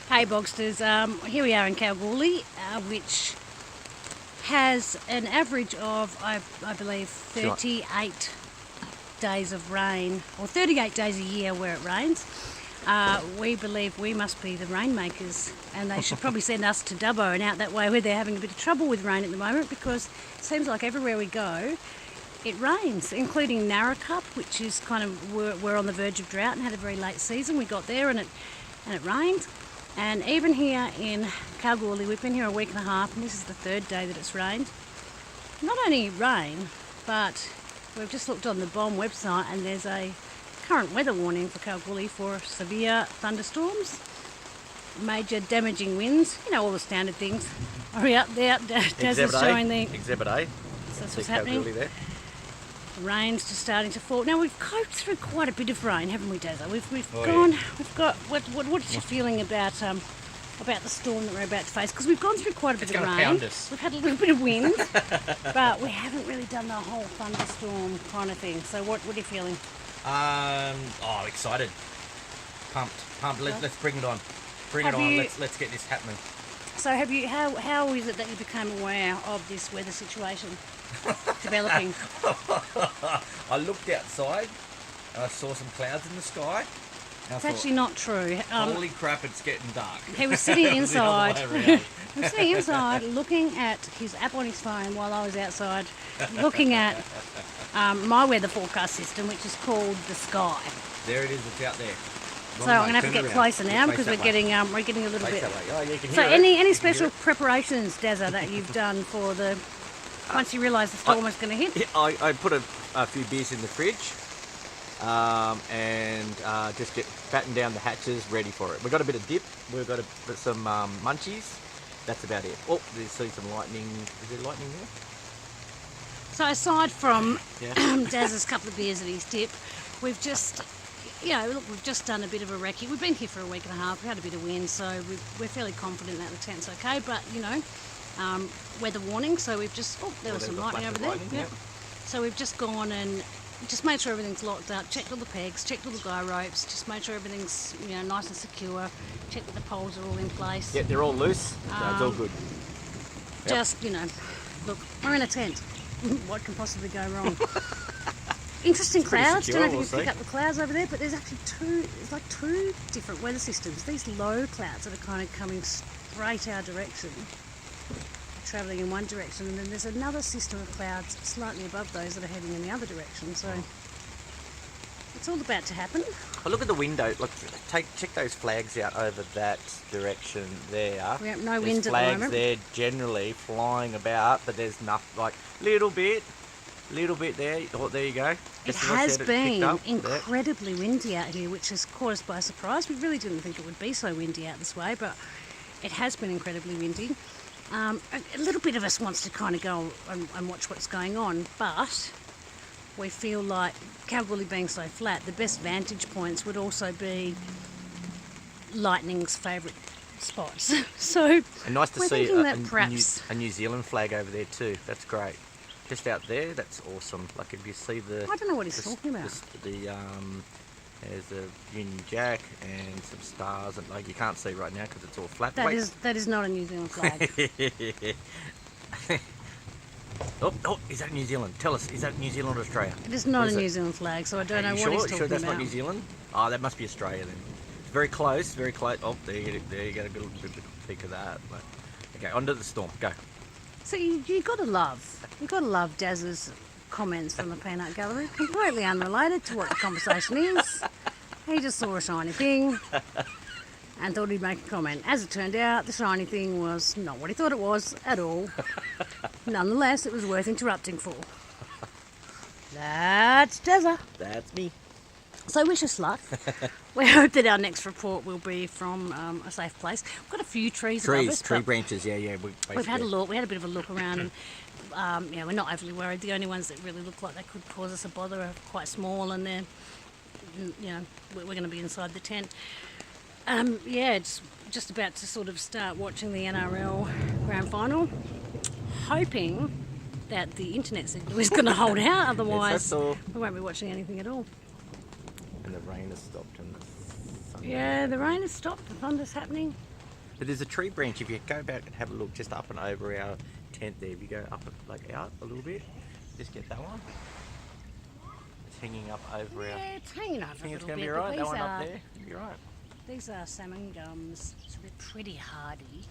Hey Bogsters, here we are in Kalgoorlie, which has an average of, I believe, 38 days of rain, or 38 days a year where it rains. We believe we must be the rainmakers, and they should probably send us to Dubbo and out that way where they're having a bit of trouble with rain at the moment, because it seems like everywhere we go it rains, including Narrikup, which is kind of, we're on the verge of drought and had a very late season. We got there and it rained. And even here in Kalgoorlie, we've been here a week and a half, and this is the third day that it's rained. Not only rain, but we've just looked on the BOM website and there's a current weather warning for Kalgoorlie for severe thunderstorms, major damaging winds, you know, all the standard things. Are we up there? Daz is showing the Exhibit A. So that's what's happening. There. Rain's just starting to fall. Now we've coped through quite a bit of rain, haven't we, Dazza? We've got. What's your feeling about the storm that we're about to face? Because we've gone through quite a bit of rain. Pound us. We've had a little bit of wind, but we haven't really done the whole thunderstorm kind of thing. So what are you feeling? Excited, pumped. Let's bring it on. Let's get this happening. So how is it that you became aware of this weather situation developing? I looked outside and I saw some clouds in the sky. It's actually not true. Holy crap, it's getting dark. He was sitting inside. He was sitting inside looking at his app on his phone while I was outside looking at my weather forecast system, which is called the Sky. There it is, it's out there. So I'm going to have to get closer now because we're getting a little bit. Oh, you can So hear any special preparations, Dazza, that you've done for the once you realise the storm is going to hit? I put a few beers in the fridge and just get batten down the hatches ready for it. We've got a bit of dip. We've got some munchies. That's about it. Oh, there's some lightning. Is there lightning there? So aside from Dazza's couple of beers and his dip, we've just. We've just done a bit of a recce. We've been here for a week and a half. We had a bit of wind, so we're fairly confident that the tent's okay. But, weather warning, so we've just... Oh, there was some lightning over there. Yep. So we've just gone and just made sure everything's locked up, checked all the pegs, checked all the guy ropes, just made sure everything's, nice and secure, checked that the poles are all in place. Yeah, they're all loose, so it's all good. Just, look, we're in a tent. What can possibly go wrong? Interesting clouds. Don't know if you can pick up the clouds over there, but there's actually two different weather systems. These low clouds that are kind of coming straight our direction, travelling in one direction, and then there's another system of clouds slightly above those that are heading in the other direction. So it's all about to happen. Oh, look at the window. Look, check those flags out over that direction there. We have no wind at the moment. moment. They're generally flying about, but there's nothing, little bit there. Oh, there you go. It has been incredibly windy out here, which has caught us by surprise. We really didn't think it would be so windy out this way, but it has been incredibly windy. A little bit of us wants to kind of go and watch what's going on, but we feel like Kalgoorlie being so flat, the best vantage points would also be lightning's favourite spots. So and nice to we're see thinking that perhaps a New Zealand flag over there too. That's great. Just out there, that's awesome. Like if you see the... I don't know what he's talking about. There's a Union Jack and some stars, and you can't see right now because it's all flat. That is not a New Zealand flag. oh, is that New Zealand? Tell us, is that New Zealand or Australia? It is not a New Zealand flag, so I don't know what he's talking about. Sure that's not New Zealand? Oh, that must be Australia then. It's very close, very close. Oh, there you get a good peek of that. Okay, on to the storm. Go. So you got to love Daz's comments from the peanut gallery. Completely unrelated to what the conversation is. He just saw a shiny thing and thought he'd make a comment. As it turned out, the shiny thing was not what he thought it was at all. Nonetheless, it was worth interrupting for. That's Dazza. That's me. So wish us luck. We hope that our next report will be from a safe place. We've got a few trees above us. Tree branches, yeah. We've had a look. We had a bit of a look around, and we're not overly worried. The only ones that really look like they could cause us a bother are quite small, and they're, we're going to be inside the tent. It's just about to sort of start watching the NRL Grand Final, hoping that the internet signal is going to hold out. Otherwise, we won't be watching anything at all. And the rain has stopped and the sun. Yeah, the rain has stopped. The thunder's happening. But there's a tree branch. If you go back and have a look just up and over our tent there, if you go up like out a little bit, just get that one. It's hanging up over our... Yeah, it's hanging over I think a it's little going to bit. be but right. That these one up are- there, you'll be right. These are salmon gums, so they're pretty hardy.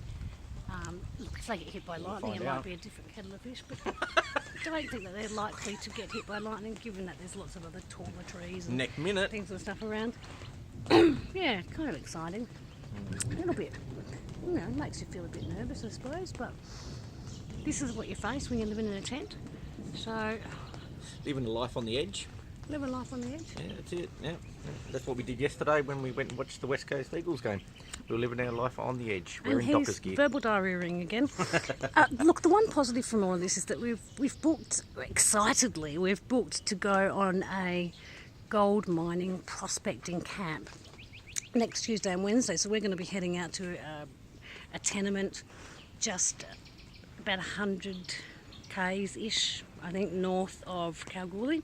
Look, if they get hit by lightning, find it might out. be a different kettle of fish, but I don't think that they're likely to get hit by lightning, given that there's lots of other taller trees and Next minute. things and stuff around. Yeah, kind of exciting. A little bit. You know, it makes you feel a bit nervous, I suppose, but this is what you face when you're living in a tent. So, Living a life on the edge. living life on the edge. Yeah, that's it. Yeah. That's what we did yesterday when we went and watched the West Coast Eagles game. We were living our life on the edge, wearing And Dockers he's gear. verbal diarrheaing again. Look, the one positive from all of this is that we've booked, excitedly, we've booked to go on a gold mining prospecting camp next Tuesday and Wednesday. So we're going to be heading out to a tenement just about 100 k's-ish, I think, north of Kalgoorlie.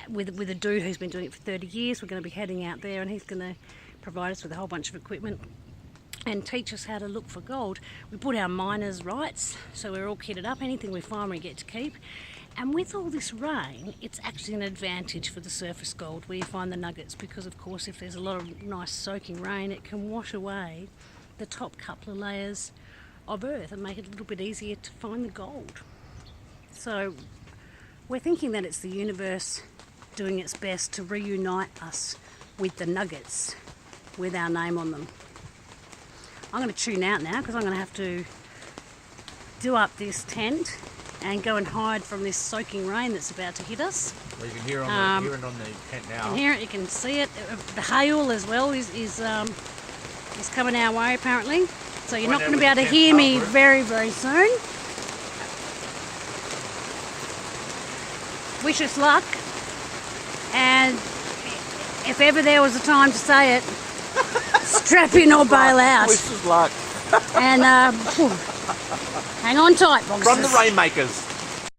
With a dude who's been doing it for 30 years. We're going to be heading out there and he's going to provide us with a whole bunch of equipment and teach us how to look for gold. We put our miners' rights, so we're all kitted up. Anything we find we get to keep. And with all this rain, it's actually an advantage for the surface gold where you find the nuggets, because of course if there's a lot of nice soaking rain, it can wash away the top couple of layers of earth and make it a little bit easier to find the gold. So we're thinking that it's the universe doing its best to reunite us with the nuggets with our name on them. I'm going to tune out now because I'm going to have to do up this tent and go and hide from this soaking rain that's about to hit us. Well, you can hear, on hear it on the tent now. And here you can see it. The hail as well is coming our way apparently. So you're not going to be able to hear me very, very soon. Wish us luck. And if ever there was a time to say it, strap in or bail out. Wish us luck. And hang on tight, boxers. From the Rainmakers.